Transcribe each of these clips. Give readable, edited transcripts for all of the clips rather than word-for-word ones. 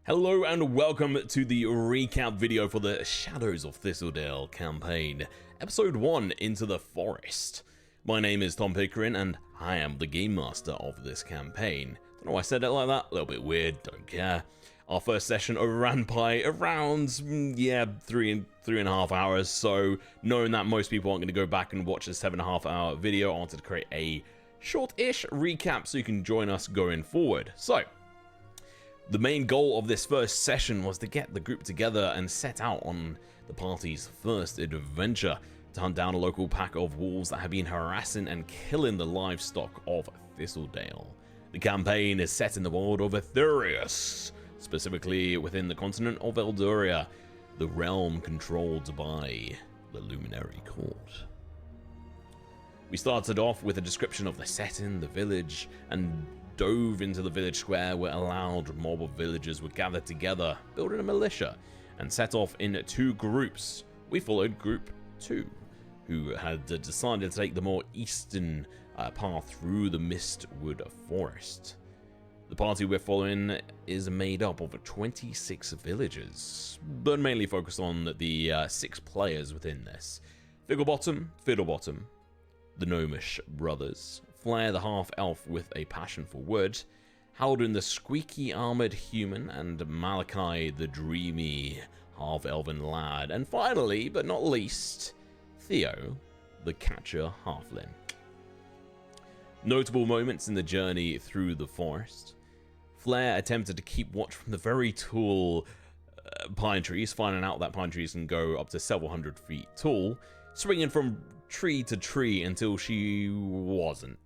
Hello and welcome to the recap video for the Shadows of Thistledale campaign, episode 1, Into the Forest. My name is Tom Pickering and I am the game master of this campaign. Don't know why I said it like that, a little bit weird, don't care. Our first session overran by around, 3.5 hours, so knowing that most people aren't going to go back and watch a 7.5 hour video, I wanted to create a short-ish recap so you can join us going forward. So, the main goal of this first session was to get the group together and set out on the party's first adventure to hunt down a local pack of wolves that have been harassing and killing the livestock of Thistledale. The campaign is set in the world of Aetherius, specifically within the continent of Eldoria, the realm controlled by the Luminary Court. We started off with a description of the setting, the village, and dove into the village square where a loud mob of villagers were gathered together, building a militia, and set off in 2 groups. We followed Group 2, who had decided to take the more eastern path through the Mistwood Forest. The party we're following is made up of 26 villagers, but mainly focused on the 6 players within this. Fiddlebottom, the Gnomish brothers, Flair the half-elf with a passion for wood, Haldun the squeaky armored human, and Malachi the dreamy half-elven lad, and finally, but not least, Theo the catcher halfling. Notable moments in the journey through the forest. Flair attempted to keep watch from the very tall pine trees, finding out that pine trees can go up to several hundred feet tall, swinging from tree to tree until she wasn't.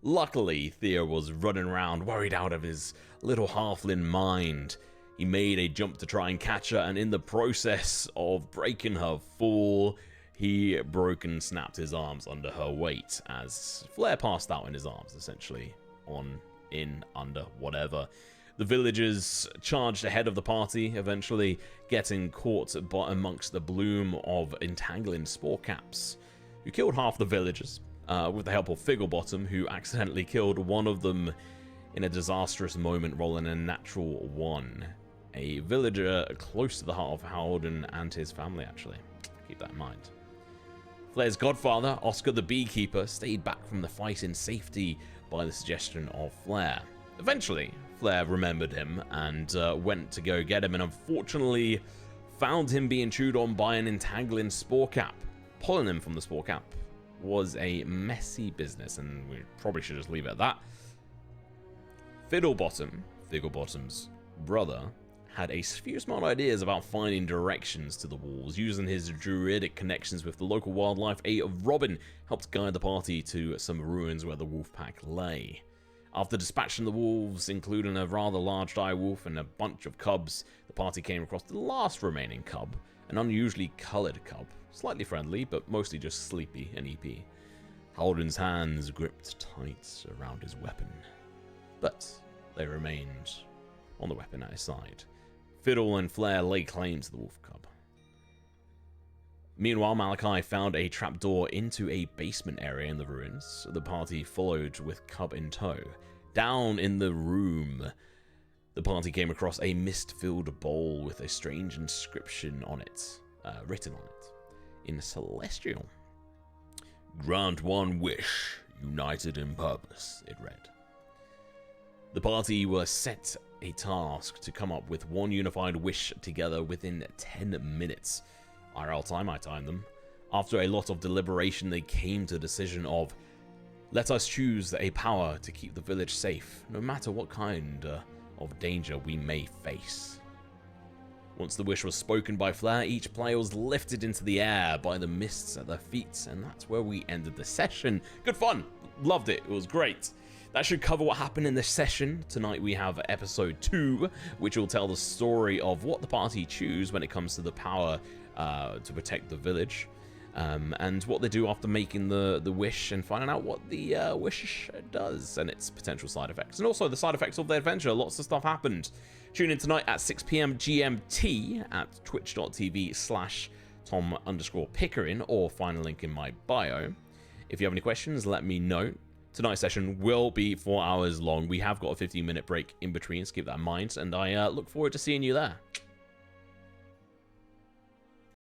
Luckily, Theo was running around worried out of his little halfling mind. He made a jump to try and catch her, and in the process of breaking her fall, he broke and snapped his arms under her weight as Flair passed out in his arms, essentially, on, in, under, whatever. The villagers charged ahead of the party, eventually getting caught amongst the bloom of entangling spore caps, who killed half the villagers. With the help of Figglebottom, who accidentally killed one of them in a disastrous moment, rolling a natural 1. A villager close to the heart of Haldun and his family, actually. Keep that in mind. Flair's godfather, Oscar the Beekeeper, stayed back from the fight in safety by the suggestion of Flair. Eventually, Flair remembered him and went to go get him, and unfortunately found him being chewed on by an entangling spore cap. Pulling him from the spore cap was a messy business, and we probably should just leave it at that. Figglebottom's brother, had a few smart ideas about finding directions to the wolves. Using his druidic connections with the local wildlife, a robin helped guide the party to some ruins where the wolf pack lay. After dispatching the wolves, including a rather large dire wolf and a bunch of cubs, the party came across the last remaining cub, an unusually coloured cub, slightly friendly, but mostly just sleepy and EP. Haldun's hands gripped tight around his weapon, but they remained on the weapon at his side. Fiddle and Flair lay claim to the wolf cub. Meanwhile, Malachi found a trapdoor into a basement area in the ruins. The party followed with cub in tow. Down in the room, the party came across a mist-filled bowl with a strange inscription on it, written on it, in Celestial. "Grant one wish, united in purpose," it read. The party were set a task to come up with one unified wish together within 10 minutes. IRL time, I timed them. After a lot of deliberation, they came to the decision of, let us choose a power to keep the village safe, no matter what kind of danger we may face. Once the wish was spoken by Flair, each player was lifted into the air by the mists at their feet, and that's where we ended the session. Good fun! Loved it, it was great. That should cover what happened in this session. Tonight we have episode 2, which will tell the story of what the party choose when it comes to the power to protect the village, and what they do after making the wish and finding out what the wish does and its potential side effects, and also the side effects of the adventure. Lots of stuff happened. Tune in tonight at 6 PM GMT at twitch.tv/Tom_Pickering, or find a link in my bio. If you have any questions, let me know. tonight's session will be 4 hours long. We have got a 15-minute break in between, so keep that in mind, and I look forward to seeing you there.